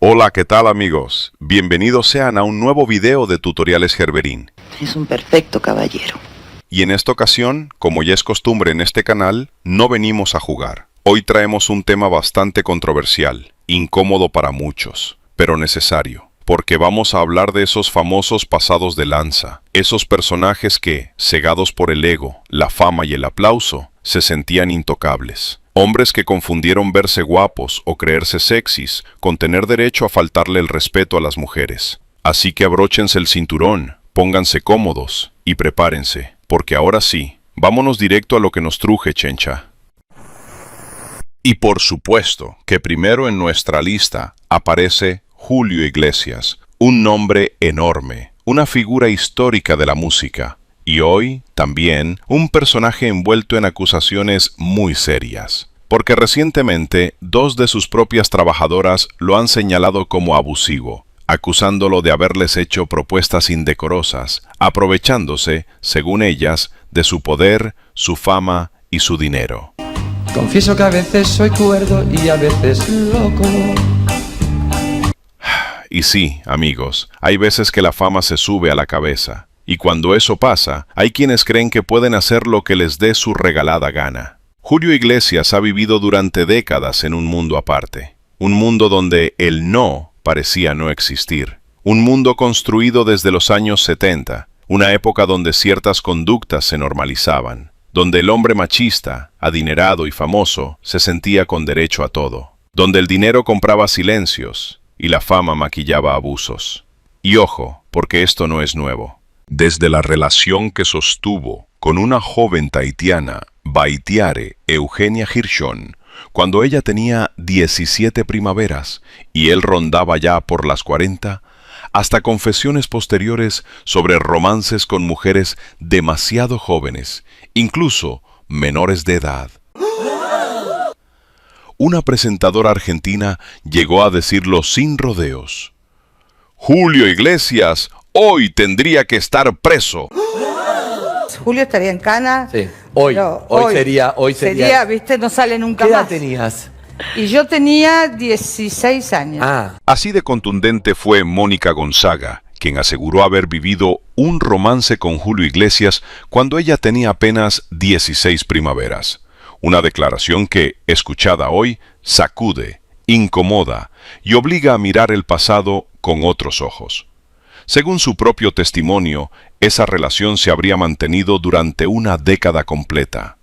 Hola, ¿qué tal amigos? Bienvenidos sean a un nuevo video de Tutoriales Gerberín. Es un perfecto caballero. Y en esta ocasión, como ya es costumbre en este canal, no venimos a jugar. Hoy traemos un tema bastante controversial, incómodo para muchos, pero necesario. Porque vamos a hablar de esos famosos pasados de lanza, esos personajes que, cegados por el ego, la fama y el aplauso, se sentían intocables. Hombres que confundieron verse guapos o creerse sexys con tener derecho a faltarle el respeto a las mujeres. Así que abróchense el cinturón, pónganse cómodos y prepárense, porque ahora sí, vámonos directo a lo que nos truje, chencha. Y por supuesto que primero en nuestra lista aparece Julio Iglesias, un nombre enorme, una figura histórica de la música. Y hoy, también, un personaje envuelto en acusaciones muy serias. Porque recientemente, dos de sus propias trabajadoras lo han señalado como abusivo, acusándolo de haberles hecho propuestas indecorosas, aprovechándose, según ellas, de su poder, su fama y su dinero. Confieso que a veces soy cuerdo y a veces loco. Y sí, amigos, hay veces que la fama se sube a la cabeza. Y cuando eso pasa, hay quienes creen que pueden hacer lo que les dé su regalada gana. Julio Iglesias ha vivido durante décadas en un mundo aparte. Un mundo donde el no parecía no existir. Un mundo construido desde los años 70, una época donde ciertas conductas se normalizaban. Donde el hombre machista, adinerado y famoso, se sentía con derecho a todo. Donde el dinero compraba silencios y la fama maquillaba abusos. Y ojo, porque esto no es nuevo. Desde la relación que sostuvo con una joven tahitiana, Baitiare Eugenia Hirschon, cuando ella tenía 17 primaveras y él rondaba ya por las 40, hasta confesiones posteriores sobre romances con mujeres demasiado jóvenes, incluso menores de edad. Una presentadora argentina llegó a decirlo sin rodeos: Julio Iglesias hoy tendría que estar preso. Julio estaría en cana. Sí, hoy sería, viste, no sale nunca ¿Qué edad más. tenías? Y yo tenía 16 años. Así de contundente fue Mónica Gonzaga, quien aseguró haber vivido un romance con Julio Iglesias cuando ella tenía apenas 16 primaveras. Una declaración que, escuchada hoy, sacude, incomoda y obliga a mirar el pasado con otros ojos. Según su propio testimonio, esa relación se habría mantenido durante una década completa.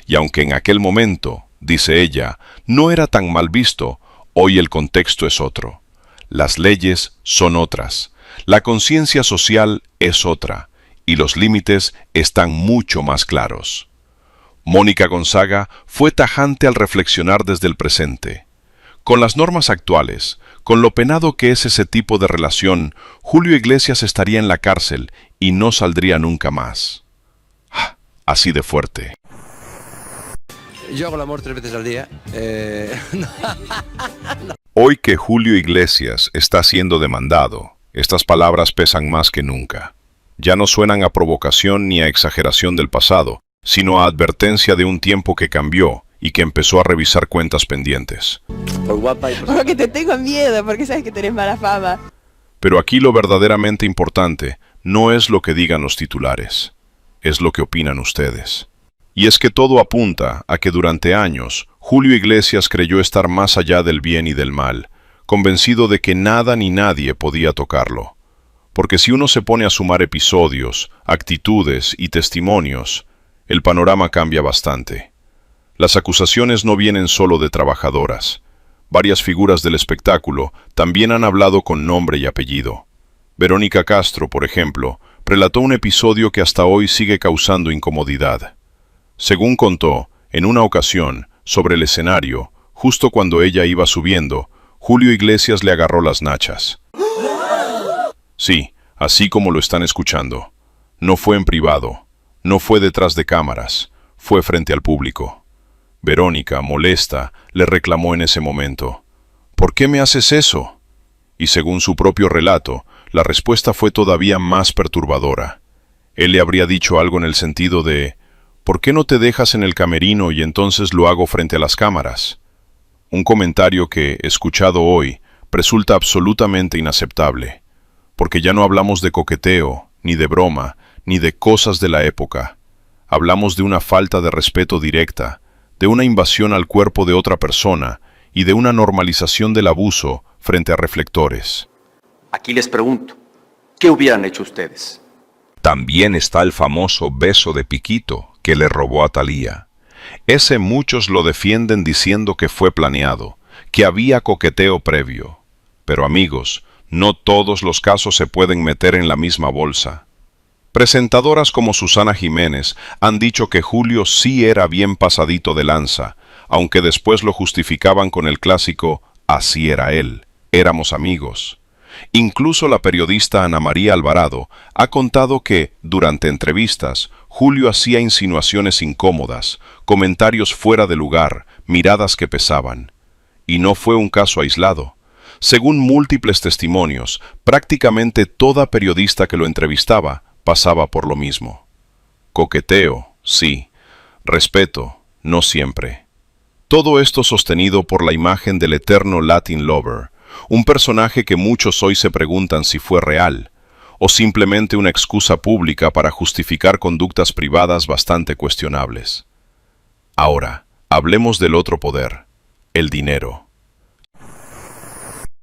Y aunque en aquel momento, dice ella, no era tan mal visto, hoy el contexto es otro. Las leyes son otras, la conciencia social es otra, y los límites están mucho más claros. Mónica Gonzaga fue tajante al reflexionar desde el presente. Con las normas actuales, con lo penado que es ese tipo de relación, Julio Iglesias estaría en la cárcel y no saldría nunca más. Así de fuerte. Yo hago el amor 3 veces al día. Hoy que Julio Iglesias está siendo demandado, estas palabras pesan más que nunca. Ya no suenan a provocación ni a exageración del pasado, sino a advertencia de un tiempo que cambió y que empezó a revisar cuentas pendientes. Por guapa y Porque te tengo miedo, porque sabes que tenés mala fama. Pero aquí lo verdaderamente importante no es lo que digan los titulares, es lo que opinan ustedes. Y es que todo apunta a que durante años, Julio Iglesias creyó estar más allá del bien y del mal, convencido de que nada ni nadie podía tocarlo. Porque si uno se pone a sumar episodios, actitudes y testimonios, el panorama cambia bastante. Las acusaciones no vienen solo de trabajadoras. Varias figuras del espectáculo también han hablado con nombre y apellido. Verónica Castro, por ejemplo, relató un episodio que hasta hoy sigue causando incomodidad. Según contó, en una ocasión, sobre el escenario, justo cuando ella iba subiendo, Julio Iglesias le agarró las nachas. Sí, así como lo están escuchando. No fue en privado, no fue detrás de cámaras, fue frente al público. Verónica, molesta, le reclamó en ese momento: ¿por qué me haces eso? Y según su propio relato, la respuesta fue todavía más perturbadora. Él le habría dicho algo en el sentido de: ¿por qué no te dejas en el camerino y entonces lo hago frente a las cámaras? Un comentario que, escuchado hoy, resulta absolutamente inaceptable, porque ya no hablamos de coqueteo, ni de broma, ni de cosas de la época. Hablamos de una falta de respeto directa, de una invasión al cuerpo de otra persona y de una normalización del abuso frente a reflectores. Aquí les pregunto, ¿qué hubieran hecho ustedes? También está el famoso beso de Piquito que le robó a Thalía. Ese muchos lo defienden diciendo que fue planeado, que había coqueteo previo. Pero amigos, no todos los casos se pueden meter en la misma bolsa. Presentadoras como Susana Jiménez han dicho que Julio sí era bien pasadito de lanza, aunque después lo justificaban con el clásico «así era él, éramos amigos». Incluso la periodista Ana María Alvarado ha contado que, durante entrevistas, Julio hacía insinuaciones incómodas, comentarios fuera de lugar, miradas que pesaban. Y no fue un caso aislado. Según múltiples testimonios, prácticamente toda periodista que lo entrevistaba pasaba por lo mismo. Coqueteo, sí. Respeto, no siempre. Todo esto sostenido por la imagen del eterno Latin Lover, un personaje que muchos hoy se preguntan si fue real, o simplemente una excusa pública para justificar conductas privadas bastante cuestionables. Ahora, hablemos del otro poder, el dinero.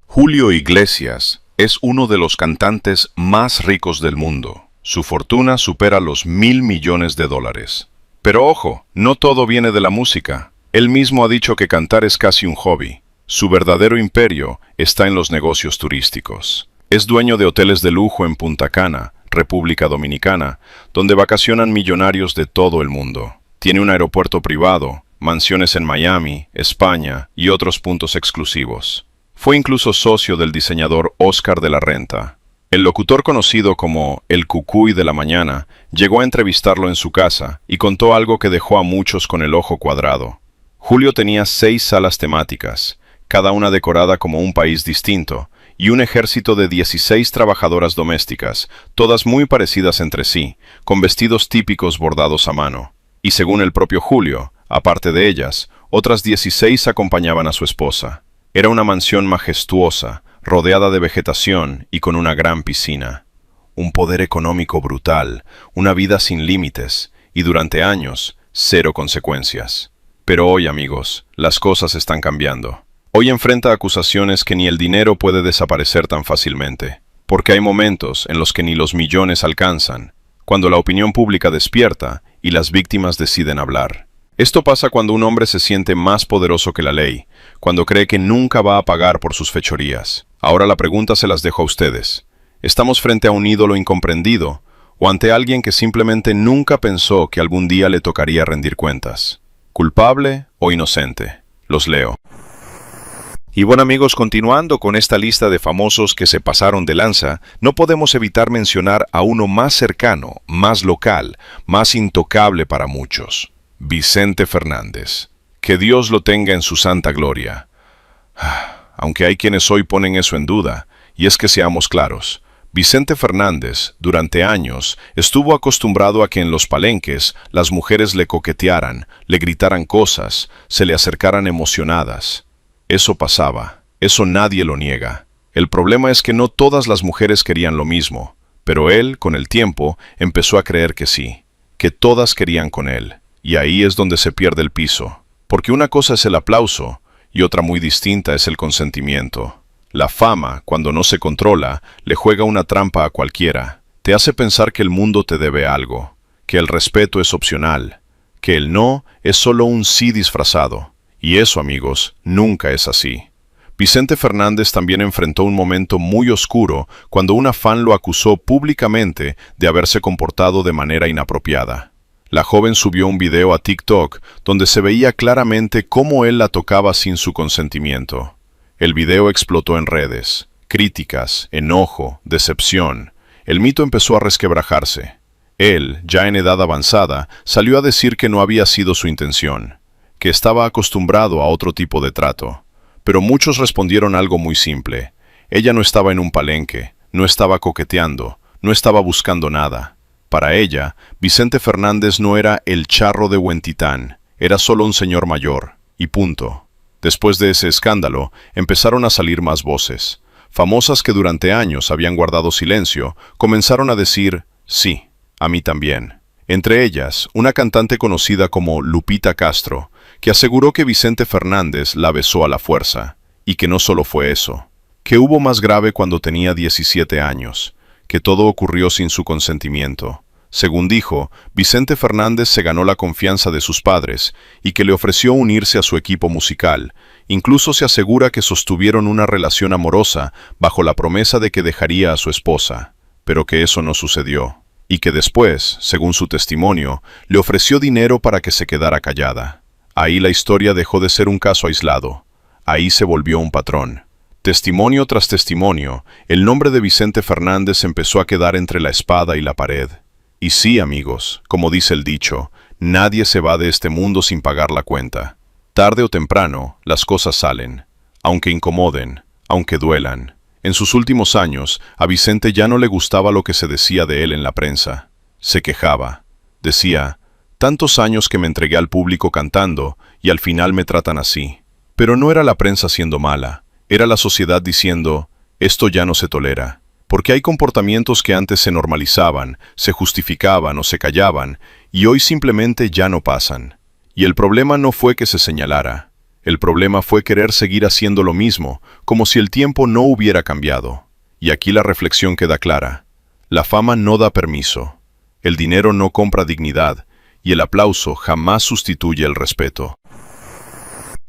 Julio Iglesias es uno de los cantantes más ricos del mundo. Su fortuna supera los $1.000 millones. Pero ojo, no todo viene de la música. Él mismo ha dicho que cantar es casi un hobby. Su verdadero imperio está en los negocios turísticos. Es dueño de hoteles de lujo en Punta Cana, República Dominicana, donde vacacionan millonarios de todo el mundo. Tiene un aeropuerto privado, mansiones en Miami, España y otros puntos exclusivos. Fue incluso socio del diseñador Oscar de la Renta. El locutor conocido como el Cucuy de la Mañana llegó a entrevistarlo en su casa y contó algo que dejó a muchos con el ojo cuadrado. Julio tenía 6 salas temáticas, cada una decorada como un país distinto, y un ejército de 16 trabajadoras domésticas, todas muy parecidas entre sí, con vestidos típicos bordados a mano. Y según el propio Julio, aparte de ellas, otras 16 acompañaban a su esposa. Era una mansión majestuosa, rodeada de vegetación y con una gran piscina. Un poder económico brutal, una vida sin límites, y durante años, 0 consecuencias. Pero hoy, amigos, las cosas están cambiando. Hoy enfrenta acusaciones que ni el dinero puede desaparecer tan fácilmente, porque hay momentos en los que ni los millones alcanzan, cuando la opinión pública despierta y las víctimas deciden hablar. Esto pasa cuando un hombre se siente más poderoso que la ley, cuando cree que nunca va a pagar por sus fechorías. Ahora la pregunta se las dejo a ustedes. ¿Estamos frente a un ídolo incomprendido o ante alguien que simplemente nunca pensó que algún día le tocaría rendir cuentas? ¿Culpable o inocente? Los leo. Y bueno amigos, continuando con esta lista de famosos que se pasaron de lanza, no podemos evitar mencionar a uno más cercano, más local, más intocable para muchos. Vicente Fernández. Que Dios lo tenga en su santa gloria. Aunque hay quienes hoy ponen eso en duda, y es que seamos claros, Vicente Fernández, durante años, estuvo acostumbrado a que en los palenques las mujeres le coquetearan, le gritaran cosas, se le acercaran emocionadas. Eso pasaba, eso nadie lo niega. El problema es que no todas las mujeres querían lo mismo, pero él, con el tiempo, empezó a creer que sí, que todas querían con él. Y ahí es donde se pierde el piso, porque una cosa es el aplauso y otra muy distinta es el consentimiento. La fama, cuando no se controla, le juega una trampa a cualquiera. Te hace pensar que el mundo te debe algo, que el respeto es opcional, que el no es solo un sí disfrazado. Y eso, amigos, nunca es así. Vicente Fernández también enfrentó un momento muy oscuro cuando una fan lo acusó públicamente de haberse comportado de manera inapropiada. La joven subió un video a TikTok donde se veía claramente cómo él la tocaba sin su consentimiento. El video explotó en redes. Críticas, enojo, decepción. El mito empezó a resquebrajarse. Él, ya en edad avanzada, salió a decir que no había sido su intención, que estaba acostumbrado a otro tipo de trato. Pero muchos respondieron algo muy simple. Ella no estaba en un palenque, no estaba coqueteando, no estaba buscando nada. Para ella, Vicente Fernández no era el charro de Huentitán, era solo un señor mayor, y punto. Después de ese escándalo, empezaron a salir más voces. Famosas que durante años habían guardado silencio, comenzaron a decir, sí, a mí también. Entre ellas, una cantante conocida como Lupita Castro, que aseguró que Vicente Fernández la besó a la fuerza, y que no solo fue eso, que hubo más grave cuando tenía 17 años, que todo ocurrió sin su consentimiento. Según dijo, Vicente Fernández se ganó la confianza de sus padres y que le ofreció unirse a su equipo musical. Incluso se asegura que sostuvieron una relación amorosa bajo la promesa de que dejaría a su esposa, pero que eso no sucedió, y que después, según su testimonio, le ofreció dinero para que se quedara callada. Ahí la historia dejó de ser un caso aislado. Ahí se volvió un patrón. Testimonio tras testimonio, el nombre de Vicente Fernández empezó a quedar entre la espada y la pared. Y sí, amigos, como dice el dicho, nadie se va de este mundo sin pagar la cuenta. Tarde o temprano, las cosas salen, aunque incomoden, aunque duelan. En sus últimos años, a Vicente ya no le gustaba lo que se decía de él en la prensa. Se quejaba. Decía, tantos años que me entregué al público cantando y al final me tratan así. Pero no era la prensa siendo mala, era la sociedad diciendo, esto ya no se tolera. Porque hay comportamientos que antes se normalizaban, se justificaban o se callaban, y hoy simplemente ya no pasan. Y el problema no fue que se señalara. El problema fue querer seguir haciendo lo mismo, como si el tiempo no hubiera cambiado. Y aquí la reflexión queda clara. La fama no da permiso. El dinero no compra dignidad, y el aplauso jamás sustituye el respeto.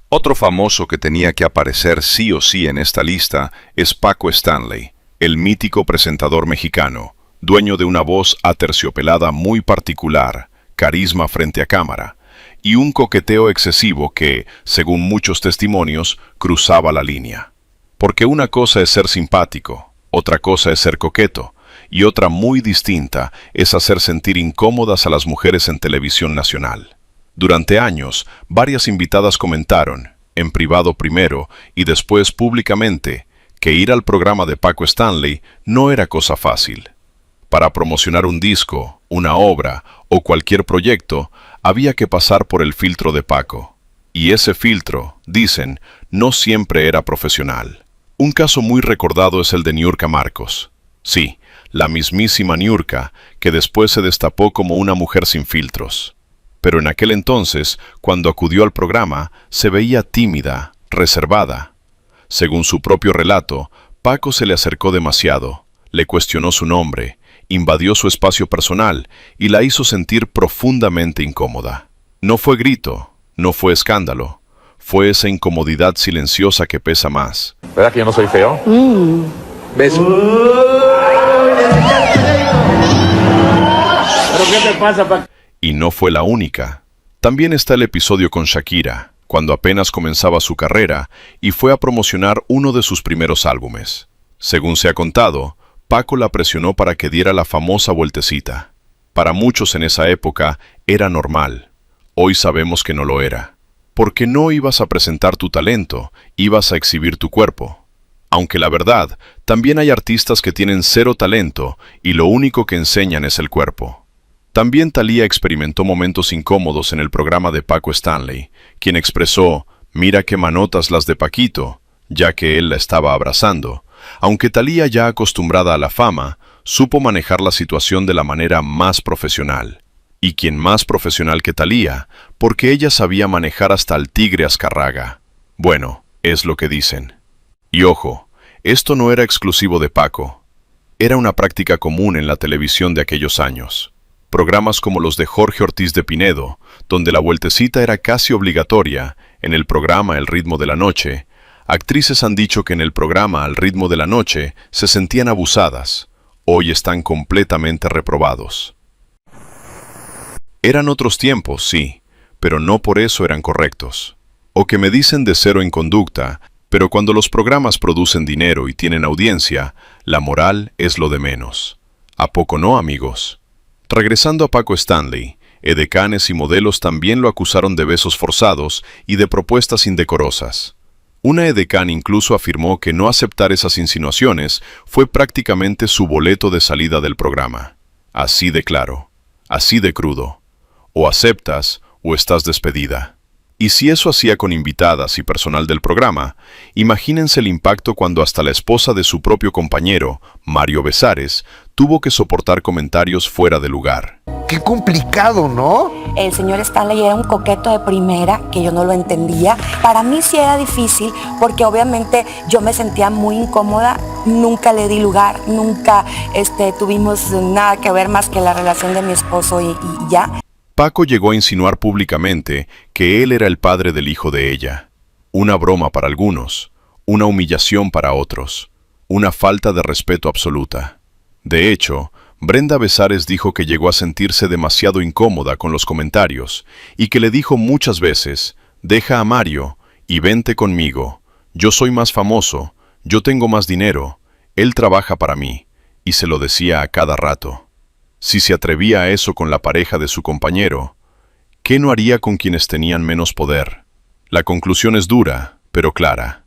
Otro famoso que tenía que aparecer sí o sí en esta lista es Paco Stanley, el mítico presentador mexicano, dueño de una voz aterciopelada muy particular, carisma frente a cámara, y un coqueteo excesivo que, según muchos testimonios, cruzaba la línea. Porque una cosa es ser simpático, otra cosa es ser coqueto, y otra muy distinta es hacer sentir incómodas a las mujeres en televisión nacional. Durante años, varias invitadas comentaron, en privado primero y después públicamente, que ir al programa de Paco Stanley no era cosa fácil. Para promocionar un disco, una obra o cualquier proyecto, había que pasar por el filtro de Paco. Y ese filtro, dicen, no siempre era profesional. Un caso muy recordado es el de Niurka Marcos. Sí, la mismísima Niurka, que después se destapó como una mujer sin filtros. Pero en aquel entonces, cuando acudió al programa, se veía tímida, reservada. Según su propio relato, Paco se le acercó demasiado, le cuestionó su nombre, invadió su espacio personal y la hizo sentir profundamente incómoda. No fue grito, no fue escándalo, fue esa incomodidad silenciosa que pesa más. ¿Verdad que yo no soy feo? ¿Beso? ¿Pero qué te pasa, Paco? Y no fue la única. También está el episodio con Shakira, cuando apenas comenzaba su carrera y fue a promocionar uno de sus primeros álbumes. Según se ha contado, Paco la presionó para que diera la famosa vueltecita. Para muchos en esa época era normal. Hoy sabemos que no lo era. Porque no ibas a presentar tu talento, ibas a exhibir tu cuerpo. Aunque la verdad, también hay artistas que tienen cero talento y lo único que enseñan es el cuerpo. También Thalía experimentó momentos incómodos en el programa de Paco Stanley, quien expresó, mira qué manotas las de Paquito, ya que él la estaba abrazando. Aunque Thalía, ya acostumbrada a la fama, supo manejar la situación de la manera más profesional. Y quién más profesional que Thalía, porque ella sabía manejar hasta al tigre Azcárraga. Bueno, es lo que dicen. Y ojo, esto no era exclusivo de Paco. Era una práctica común en la televisión de aquellos años. Programas como los de Jorge Ortiz de Pinedo, donde la vueltecita era casi obligatoria, en el programa El ritmo de la noche, actrices han dicho que en el programa Al ritmo de la noche se sentían abusadas. Hoy están completamente reprobados. Eran otros tiempos, sí, pero no por eso eran correctos. O que me dicen de cero en conducta, pero cuando los programas producen dinero y tienen audiencia, la moral es lo de menos. ¿A poco no, amigos? Regresando a Paco Stanley, edecanes y modelos también lo acusaron de besos forzados y de propuestas indecorosas. Una edecán incluso afirmó que no aceptar esas insinuaciones fue prácticamente su boleto de salida del programa. Así de claro, así de crudo. O aceptas o estás despedida. Y si eso hacía con invitadas y personal del programa, imagínense el impacto cuando hasta la esposa de su propio compañero, Mario Besares, tuvo que soportar comentarios fuera de lugar. Qué complicado, ¿no? El señor Stanley era un coqueto de primera, que yo no lo entendía. Para mí sí era difícil, porque obviamente yo me sentía muy incómoda. Nunca le di lugar, nunca tuvimos nada que ver más que la relación de mi esposo y ya. Paco llegó a insinuar públicamente que él era el padre del hijo de ella. Una broma para algunos, una humillación para otros, una falta de respeto absoluta. De hecho, Brenda Besares dijo que llegó a sentirse demasiado incómoda con los comentarios y que le dijo muchas veces: deja a Mario y vente conmigo, yo soy más famoso, yo tengo más dinero, él trabaja para mí, y se lo decía a cada rato. Si se atrevía a eso con la pareja de su compañero, ¿qué no haría con quienes tenían menos poder? La conclusión es dura, pero clara.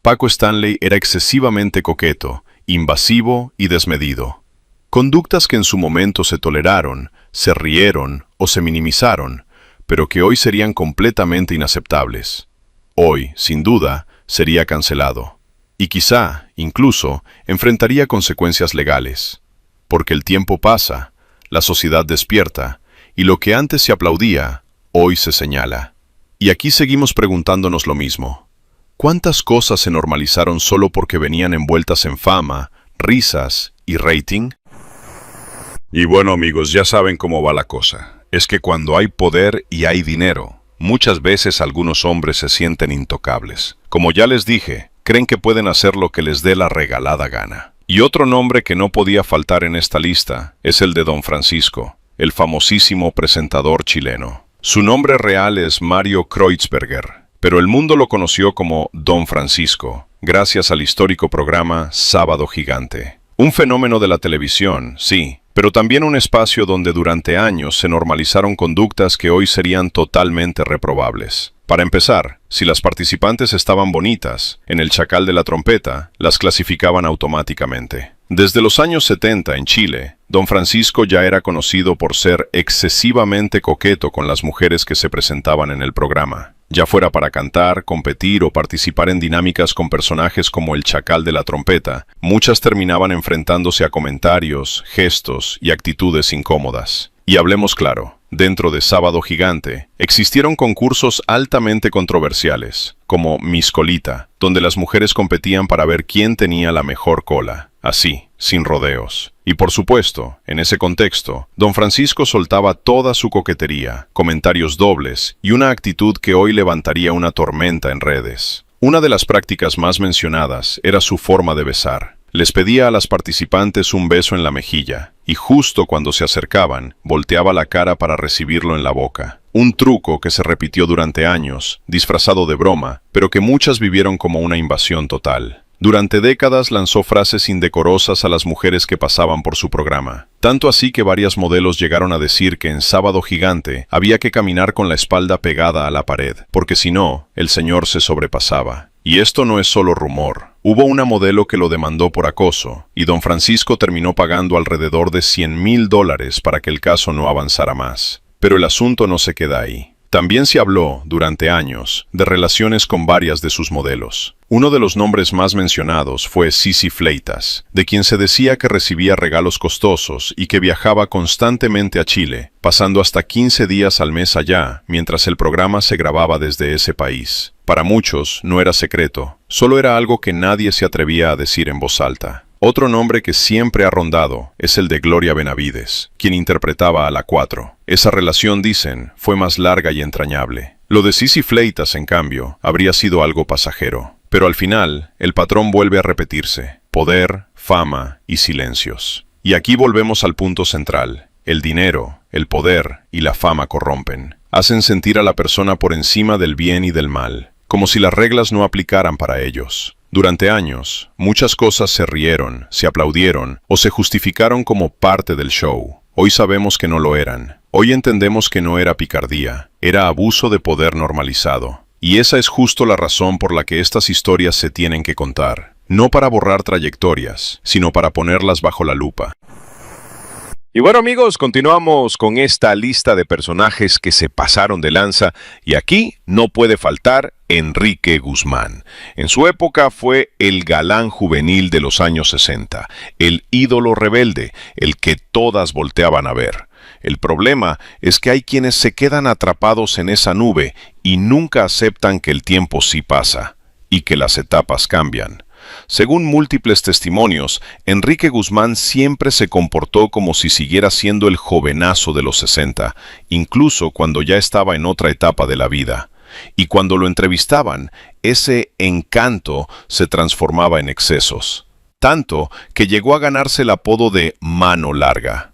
Paco Stanley era excesivamente coqueto, invasivo y desmedido. Conductas que en su momento se toleraron, se rieron o se minimizaron, pero que hoy serían completamente inaceptables. Hoy, sin duda, sería cancelado. Y quizá, incluso, enfrentaría consecuencias legales. Porque el tiempo pasa, la sociedad despierta, y lo que antes se aplaudía, hoy se señala. Y aquí seguimos preguntándonos lo mismo. ¿Cuántas cosas se normalizaron solo porque venían envueltas en fama, risas y rating? Y bueno, amigos, ya saben cómo va la cosa. Es que cuando hay poder y hay dinero, muchas veces algunos hombres se sienten intocables. Como ya les dije, creen que pueden hacer lo que les dé la regalada gana. Y otro nombre que no podía faltar en esta lista es el de Don Francisco, el famosísimo presentador chileno. Su nombre real es Mario Kreutzberger, pero el mundo lo conoció como Don Francisco, gracias al histórico programa Sábado Gigante. Un fenómeno de la televisión, sí, pero también un espacio donde durante años se normalizaron conductas que hoy serían totalmente reprobables. Para empezar, si las participantes estaban bonitas, en el Chacal de la Trompeta, las clasificaban automáticamente. Desde los años 70 en Chile, Don Francisco ya era conocido por ser excesivamente coqueto con las mujeres que se presentaban en el programa. Ya fuera para cantar, competir o participar en dinámicas con personajes como el Chacal de la Trompeta, muchas terminaban enfrentándose a comentarios, gestos y actitudes incómodas. Y hablemos claro, dentro de Sábado Gigante, existieron concursos altamente controversiales, como Miss Colita, donde las mujeres competían para ver quién tenía la mejor cola, así, sin rodeos. Y por supuesto, en ese contexto, Don Francisco soltaba toda su coquetería, comentarios dobles y una actitud que hoy levantaría una tormenta en redes. Una de las prácticas más mencionadas era su forma de besar. Les pedía a las participantes un beso en la mejilla, y justo cuando se acercaban, volteaba la cara para recibirlo en la boca. Un truco que se repitió durante años, disfrazado de broma, pero que muchas vivieron como una invasión total. Durante décadas lanzó frases indecorosas a las mujeres que pasaban por su programa. Tanto así que varias modelos llegaron a decir que en Sábado Gigante había que caminar con la espalda pegada a la pared, porque si no, el señor se sobrepasaba. Y esto no es solo rumor. Hubo una modelo que lo demandó por acoso, y Don Francisco terminó pagando alrededor de $100,000 para que el caso no avanzara más. Pero el asunto no se queda ahí. También se habló, durante años, de relaciones con varias de sus modelos. Uno de los nombres más mencionados fue Sisi Fleitas, de quien se decía que recibía regalos costosos y que viajaba constantemente a Chile, pasando hasta 15 días al mes allá, mientras el programa se grababa desde ese país. Para muchos no era secreto, solo era algo que nadie se atrevía a decir en voz alta. Otro nombre que siempre ha rondado es el de Gloria Benavides, quien interpretaba a la 4. Esa relación, dicen, fue más larga y entrañable. Lo de Sisi Fleitas, en cambio, habría sido algo pasajero. Pero al final, el patrón vuelve a repetirse: poder, fama y silencios. Y aquí volvemos al punto central. El dinero, el poder y la fama corrompen. Hacen sentir a la persona por encima del bien y del mal, como si las reglas no aplicaran para ellos. Durante años, muchas cosas se rieron, se aplaudieron o se justificaron como parte del show. Hoy sabemos que no lo eran. Hoy entendemos que no era picardía, era abuso de poder normalizado. Y esa es justo la razón por la que estas historias se tienen que contar. No para borrar trayectorias, sino para ponerlas bajo la lupa. Y bueno amigos, continuamos con esta lista de personajes que se pasaron de lanza y aquí no puede faltar Enrique Guzmán. En su época fue el galán juvenil de los años 60, el ídolo rebelde, el que todas volteaban a ver. El problema es que hay quienes se quedan atrapados en esa nube y nunca aceptan que el tiempo sí pasa y que las etapas cambian. Según múltiples testimonios, Enrique Guzmán siempre se comportó como si siguiera siendo el jovenazo de los 60, incluso cuando ya estaba en otra etapa de la vida. Y cuando lo entrevistaban, ese encanto se transformaba en excesos. Tanto que llegó a ganarse el apodo de Mano Larga.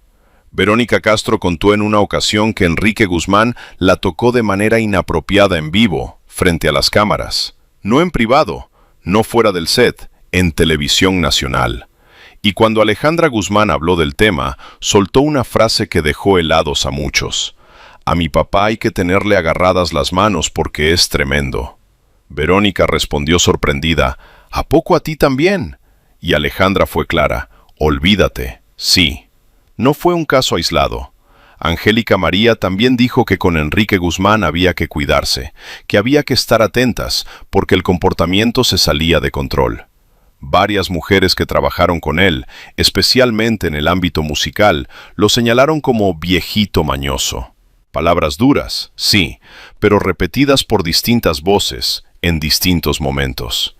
Verónica Castro contó en una ocasión que Enrique Guzmán la tocó de manera inapropiada en vivo, frente a las cámaras. No en privado, no fuera del set, en televisión nacional. Y cuando Alejandra Guzmán habló del tema, soltó una frase que dejó helados a muchos. A mi papá hay que tenerle agarradas las manos porque es tremendo. Verónica respondió sorprendida, ¿a poco a ti también? Y Alejandra fue clara, olvídate, sí. No fue un caso aislado. Angélica María también dijo que con Enrique Guzmán había que cuidarse, que había que estar atentas porque el comportamiento se salía de control. Varias mujeres que trabajaron con él, especialmente en el ámbito musical, lo señalaron como viejito mañoso. Palabras duras, sí, pero repetidas por distintas voces, en distintos momentos.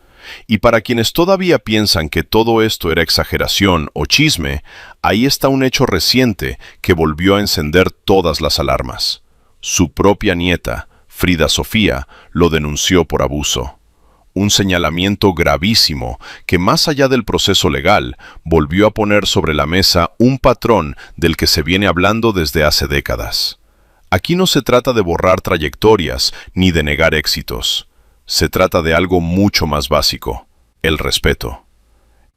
Y para quienes todavía piensan que todo esto era exageración o chisme, ahí está un hecho reciente que volvió a encender todas las alarmas. Su propia nieta, Frida Sofía, lo denunció por abuso. Un señalamiento gravísimo que, más allá del proceso legal, volvió a poner sobre la mesa un patrón del que se viene hablando desde hace décadas. Aquí no se trata de borrar trayectorias ni de negar éxitos. Se trata de algo mucho más básico, el respeto.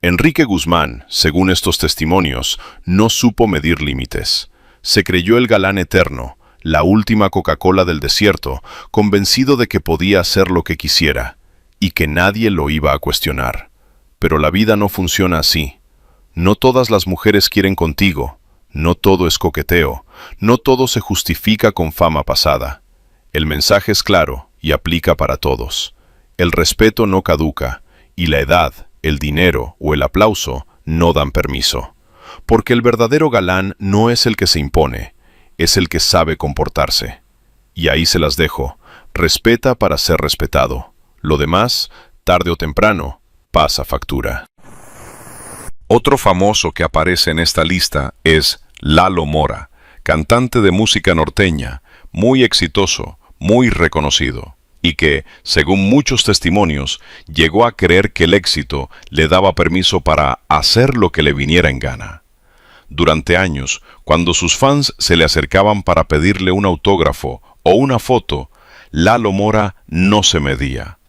Enrique Guzmán, según estos testimonios, no supo medir límites. Se creyó el galán eterno, la última Coca-Cola del desierto, convencido de que podía hacer lo que quisiera, y que nadie lo iba a cuestionar. Pero la vida no funciona así. No todas las mujeres quieren contigo, no todo es coqueteo, no todo se justifica con fama pasada. El mensaje es claro y aplica para todos. El respeto no caduca, y la edad, el dinero o el aplauso no dan permiso. Porque el verdadero galán no es el que se impone, es el que sabe comportarse. Y ahí se las dejo, respeta para ser respetado. Lo demás, tarde o temprano, pasa factura. Otro famoso que aparece en esta lista es Lalo Mora, cantante de música norteña, muy exitoso, muy reconocido, y que, según muchos testimonios, llegó a creer que el éxito le daba permiso para hacer lo que le viniera en gana. Durante años, cuando sus fans se le acercaban para pedirle un autógrafo o una foto, Lalo Mora no se medía.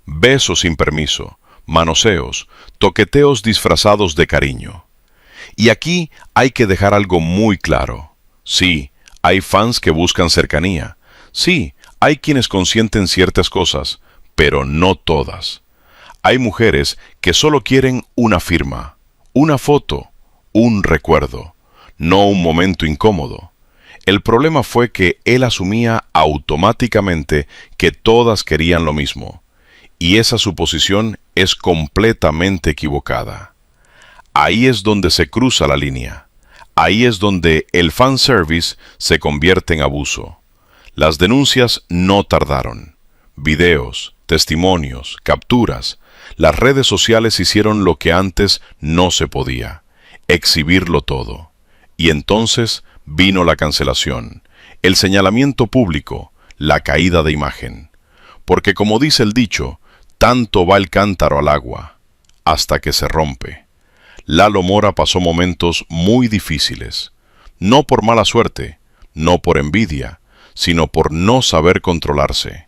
Besos sin permiso, manoseos, toqueteos disfrazados de cariño. Y aquí hay que dejar algo muy claro. Sí, hay fans que buscan cercanía. Sí, hay quienes consienten ciertas cosas, pero no todas. Hay mujeres que solo quieren una firma, una foto, un recuerdo, no un momento incómodo. El problema fue que él asumía automáticamente que todas querían lo mismo, y esa suposición es completamente equivocada. Ahí es donde se cruza la línea. Ahí es donde el fanservice se convierte en abuso. Las denuncias no tardaron. Videos, testimonios, capturas. Las redes sociales hicieron lo que antes no se podía: exhibirlo todo. Y entonces vino la cancelación, el señalamiento público, la caída de imagen. Porque como dice el dicho, tanto va el cántaro al agua, hasta que se rompe. Lalo Mora pasó momentos muy difíciles, no por mala suerte, no por envidia, sino por no saber controlarse,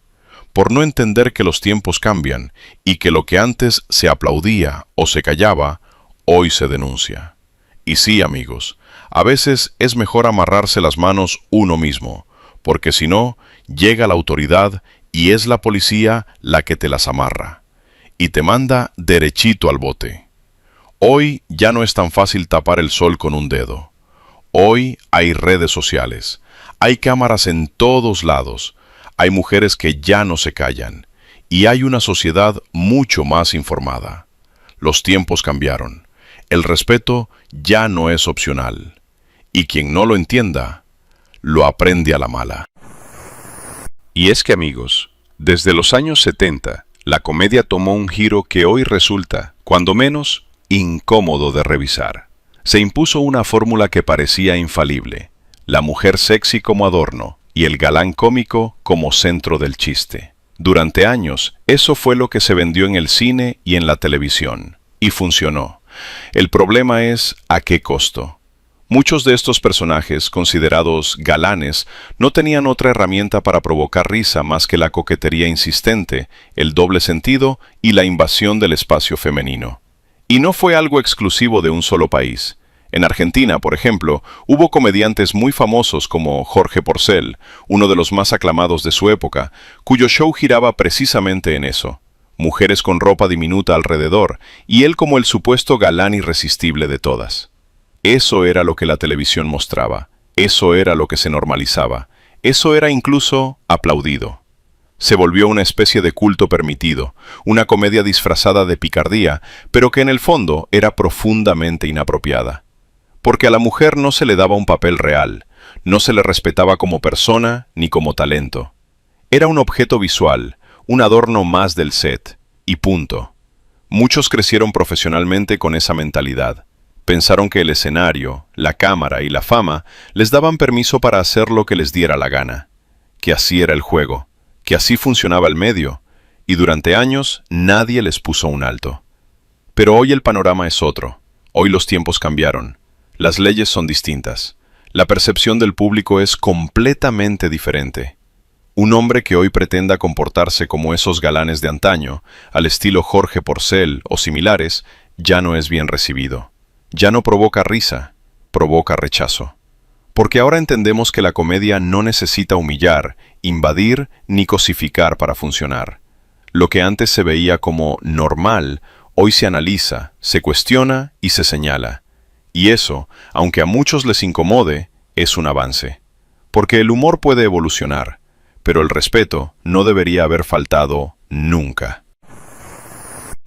por no entender que los tiempos cambian y que lo que antes se aplaudía o se callaba, hoy se denuncia. Y sí, amigos, a veces es mejor amarrarse las manos uno mismo, porque si no, llega la autoridad y es la policía la que te las amarra, y te manda derechito al bote. Hoy ya no es tan fácil tapar el sol con un dedo. Hoy hay redes sociales, hay cámaras en todos lados, hay mujeres que ya no se callan, y hay una sociedad mucho más informada. Los tiempos cambiaron. El respeto ya no es opcional. Y quien no lo entienda, lo aprende a la mala. Y es que, amigos, desde los años 70, la comedia tomó un giro que hoy resulta, cuando menos, incómodo de revisar. Se impuso una fórmula que parecía infalible: la mujer sexy como adorno y el galán cómico como centro del chiste. Durante años, eso fue lo que se vendió en el cine y en la televisión. Y funcionó. El problema es ¿a qué costo? Muchos de estos personajes, considerados galanes, no tenían otra herramienta para provocar risa más que la coquetería insistente, el doble sentido y la invasión del espacio femenino. Y no fue algo exclusivo de un solo país. En Argentina, por ejemplo, hubo comediantes muy famosos como Jorge Porcel, uno de los más aclamados de su época, cuyo show giraba precisamente en eso. Mujeres con ropa diminuta alrededor, y él como el supuesto galán irresistible de todas. Eso era lo que la televisión mostraba, eso era lo que se normalizaba, eso era incluso aplaudido. Se volvió una especie de culto permitido, una comedia disfrazada de picardía, pero que en el fondo era profundamente inapropiada. Porque a la mujer no se le daba un papel real, no se le respetaba como persona ni como talento. Era un objeto visual, un adorno más del set, y punto. Muchos crecieron profesionalmente con esa mentalidad. Pensaron que el escenario, la cámara y la fama les daban permiso para hacer lo que les diera la gana, que así era el juego, que así funcionaba el medio, y durante años nadie les puso un alto. Pero hoy el panorama es otro, hoy los tiempos cambiaron, las leyes son distintas, la percepción del público es completamente diferente. Un hombre que hoy pretenda comportarse como esos galanes de antaño, al estilo Jorge Porcel o similares, ya no es bien recibido. Ya no provoca risa, provoca rechazo. Porque ahora entendemos que la comedia no necesita humillar, invadir ni cosificar para funcionar. Lo que antes se veía como normal, hoy se analiza, se cuestiona y se señala. Y eso, aunque a muchos les incomode, es un avance. Porque el humor puede evolucionar, pero el respeto no debería haber faltado nunca.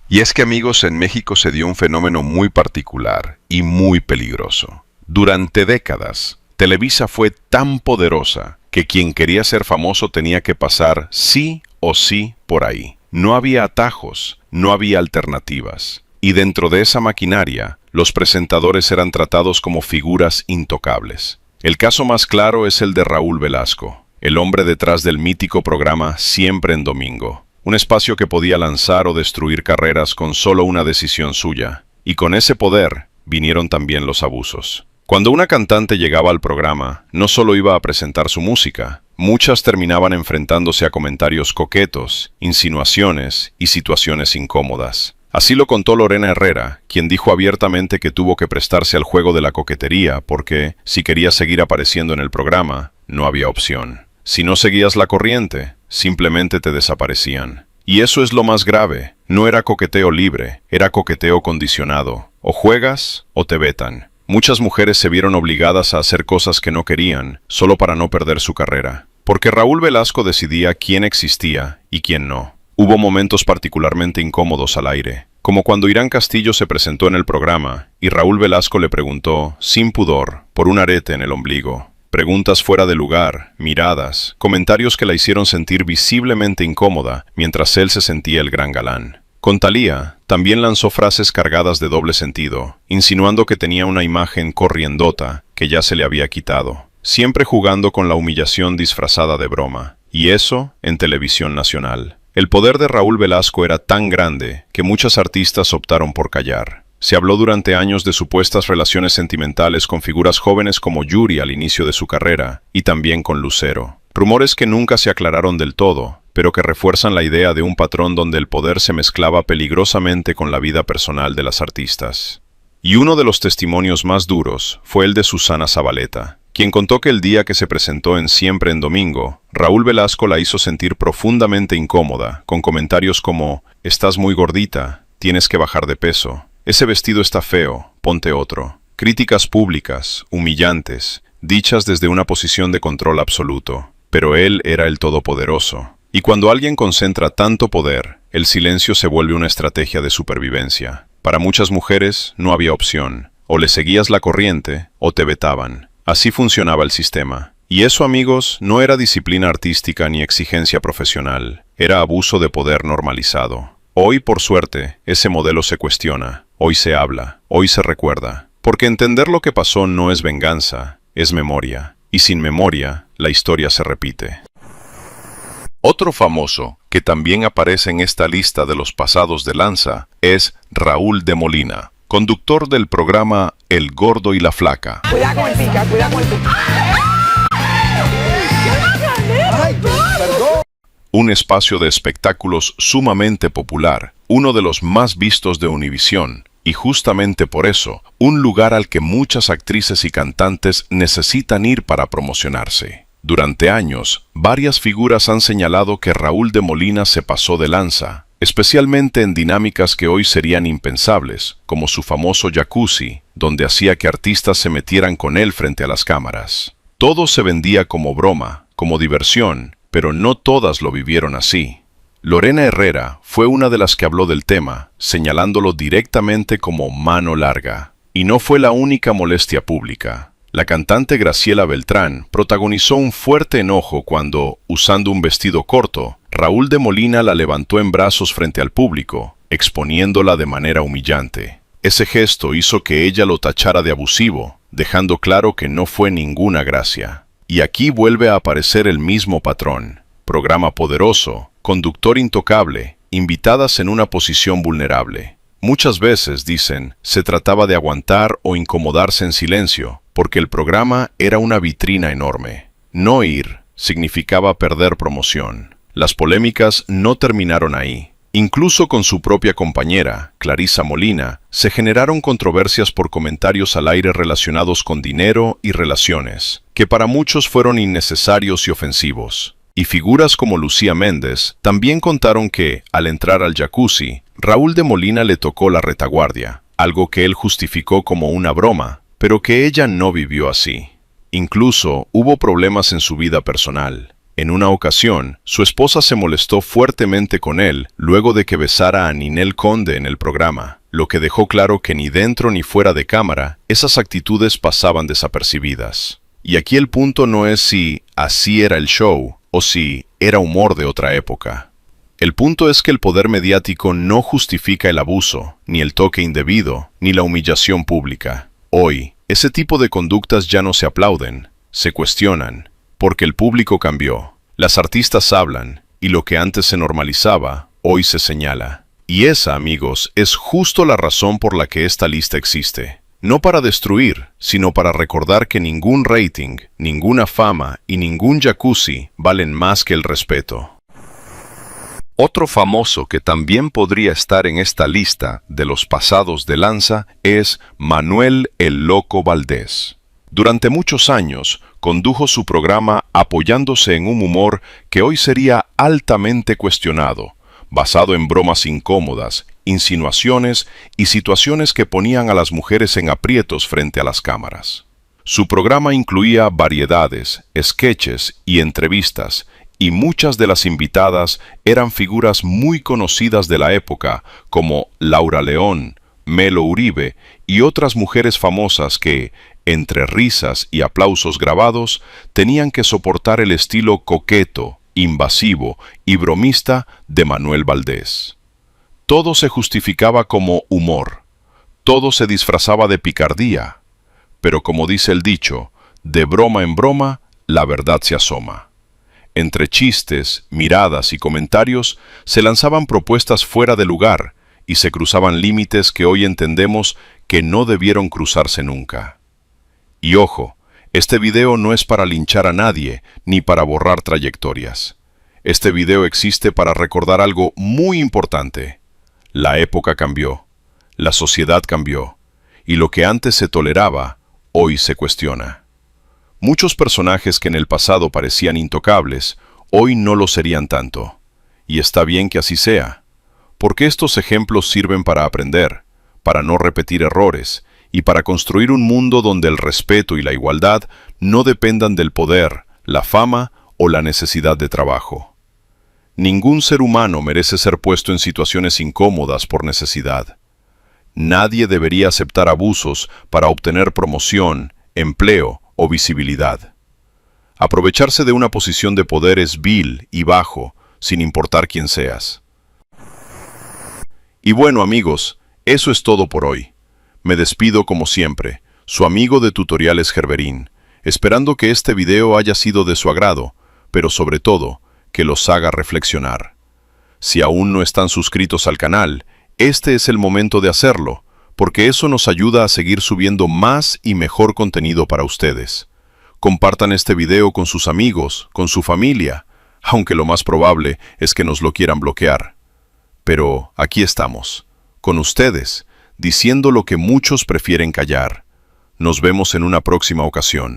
Y es que, amigos, en México se dio un fenómeno muy particular y muy peligroso. Durante décadas, Televisa fue tan poderosa que quien quería ser famoso tenía que pasar sí o sí por ahí. No había atajos, no había alternativas. Y dentro de esa maquinaria, los presentadores eran tratados como figuras intocables. El caso más claro es el de Raúl Velasco, el hombre detrás del mítico programa Siempre en Domingo. Un espacio que podía lanzar o destruir carreras con solo una decisión suya. Y con ese poder vinieron también los abusos. Cuando una cantante llegaba al programa, no solo iba a presentar su música, muchas terminaban enfrentándose a comentarios coquetos, insinuaciones y situaciones incómodas. Así lo contó Lorena Herrera, quien dijo abiertamente que tuvo que prestarse al juego de la coquetería porque, si quería seguir apareciendo en el programa, no había opción. Si no seguías la corriente, simplemente te desaparecían. Y eso es lo más grave. No era coqueteo libre, era coqueteo condicionado. O juegas o te vetan. Muchas mujeres se vieron obligadas a hacer cosas que no querían, solo para no perder su carrera. Porque Raúl Velasco decidía quién existía y quién no. Hubo momentos particularmente incómodos al aire, como cuando Irán Castillo se presentó en el programa y Raúl Velasco le preguntó, sin pudor, por un arete en el ombligo. Preguntas fuera de lugar, miradas, comentarios que la hicieron sentir visiblemente incómoda, mientras él se sentía el gran galán. Con Thalía, también lanzó frases cargadas de doble sentido, insinuando que tenía una imagen corriendota que ya se le había quitado, siempre jugando con la humillación disfrazada de broma, y eso en televisión nacional. El poder de Raúl Velasco era tan grande que muchas artistas optaron por callar. Se habló durante años de supuestas relaciones sentimentales con figuras jóvenes como Yuri al inicio de su carrera, y también con Lucero. Rumores que nunca se aclararon del todo, pero que refuerzan la idea de un patrón donde el poder se mezclaba peligrosamente con la vida personal de las artistas. Y uno de los testimonios más duros fue el de Susana Zabaleta, quien contó que el día que se presentó en Siempre en Domingo, Raúl Velasco la hizo sentir profundamente incómoda, con comentarios como «Estás muy gordita, tienes que bajar de peso». Ese vestido está feo, ponte otro. Críticas públicas, humillantes, dichas desde una posición de control absoluto. Pero él era el todopoderoso. Y cuando alguien concentra tanto poder, el silencio se vuelve una estrategia de supervivencia. Para muchas mujeres no había opción. O le seguías la corriente o te vetaban. Así funcionaba el sistema. Y eso, amigos, no era disciplina artística ni exigencia profesional. Era abuso de poder normalizado. Hoy, por suerte, ese modelo se cuestiona. Hoy se habla. Hoy se recuerda. Porque entender lo que pasó no es venganza, es memoria. Y sin memoria, la historia se repite. Otro famoso, que también aparece en esta lista de los pasados de lanza, es Raúl de Molina, conductor del programa El Gordo y la Flaca. Cuidado con el pica, cuidado con el pica. Un espacio de espectáculos sumamente popular, uno de los más vistos de Univisión, y justamente por eso, un lugar al que muchas actrices y cantantes necesitan ir para promocionarse. Durante años, varias figuras han señalado que Raúl de Molina se pasó de lanza, especialmente en dinámicas que hoy serían impensables, como su famoso jacuzzi, donde hacía que artistas se metieran con él frente a las cámaras. Todo se vendía como broma, como diversión, pero no todas lo vivieron así. Lorena Herrera fue una de las que habló del tema, señalándolo directamente como mano larga. Y no fue la única molestia pública. La cantante Graciela Beltrán protagonizó un fuerte enojo cuando, usando un vestido corto, Raúl de Molina la levantó en brazos frente al público, exponiéndola de manera humillante. Ese gesto hizo que ella lo tachara de abusivo, dejando claro que no fue ninguna gracia. Y aquí vuelve a aparecer el mismo patrón. Programa poderoso, conductor intocable, invitadas en una posición vulnerable. Muchas veces, dicen, se trataba de aguantar o incomodarse en silencio, porque el programa era una vitrina enorme. No ir significaba perder promoción. Las polémicas no terminaron ahí. Incluso con su propia compañera, Clarisa Molina, se generaron controversias por comentarios al aire relacionados con dinero y relaciones, que para muchos fueron innecesarios y ofensivos. Y figuras como Lucía Méndez también contaron que, al entrar al jacuzzi, Raúl de Molina le tocó la retaguardia, algo que él justificó como una broma, pero que ella no vivió así. Incluso hubo problemas en su vida personal. En una ocasión, su esposa se molestó fuertemente con él luego de que besara a Ninel Conde en el programa, lo que dejó claro que ni dentro ni fuera de cámara esas actitudes pasaban desapercibidas. Y aquí el punto no es si así era el show o si era humor de otra época. El punto es que el poder mediático no justifica el abuso, ni el toque indebido, ni la humillación pública. Hoy, ese tipo de conductas ya no se aplauden, se cuestionan, porque el público cambió. Las artistas hablan, y lo que antes se normalizaba, hoy se señala. Y esa, amigos, es justo la razón por la que esta lista existe. No para destruir, sino para recordar que ningún rating, ninguna fama y ningún jacuzzi valen más que el respeto. Otro famoso que también podría estar en esta lista de los pasados de lanza es Manuel el Loco Valdés. Durante muchos años condujo su programa apoyándose en un humor que hoy sería altamente cuestionado, basado en bromas incómodas, insinuaciones y situaciones que ponían a las mujeres en aprietos frente a las cámaras. Su programa incluía variedades, sketches y entrevistas, y muchas de las invitadas eran figuras muy conocidas de la época, como Laura León, Melo Uribe y otras mujeres famosas que, entre risas y aplausos grabados, tenían que soportar el estilo coqueto, invasivo y bromista de Manuel Valdés. Todo se justificaba como humor, todo se disfrazaba de picardía, pero como dice el dicho, de broma en broma, la verdad se asoma. Entre chistes, miradas y comentarios, se lanzaban propuestas fuera de lugar y se cruzaban límites que hoy entendemos que no debieron cruzarse nunca. Y ojo, este video no es para linchar a nadie ni para borrar trayectorias. Este video existe para recordar algo muy importante. La época cambió, la sociedad cambió, y lo que antes se toleraba, hoy se cuestiona. Muchos personajes que en el pasado parecían intocables, hoy no lo serían tanto. Y está bien que así sea, porque estos ejemplos sirven para aprender, para no repetir errores, y para construir un mundo donde el respeto y la igualdad no dependan del poder, la fama o la necesidad de trabajo. Ningún ser humano merece ser puesto en situaciones incómodas por necesidad. Nadie debería aceptar abusos para obtener promoción, empleo o visibilidad. Aprovecharse de una posición de poder es vil y bajo, sin importar quién seas. Y bueno, amigos, eso es todo por hoy. Me despido como siempre, su amigo de Tutoriales Gerberín, esperando que este video haya sido de su agrado, pero sobre todo, que los haga reflexionar. Si aún no están suscritos al canal, este es el momento de hacerlo, porque eso nos ayuda a seguir subiendo más y mejor contenido para ustedes. Compartan este video con sus amigos, con su familia, aunque lo más probable es que nos lo quieran bloquear. Pero aquí estamos, con ustedes, diciendo lo que muchos prefieren callar. Nos vemos en una próxima ocasión.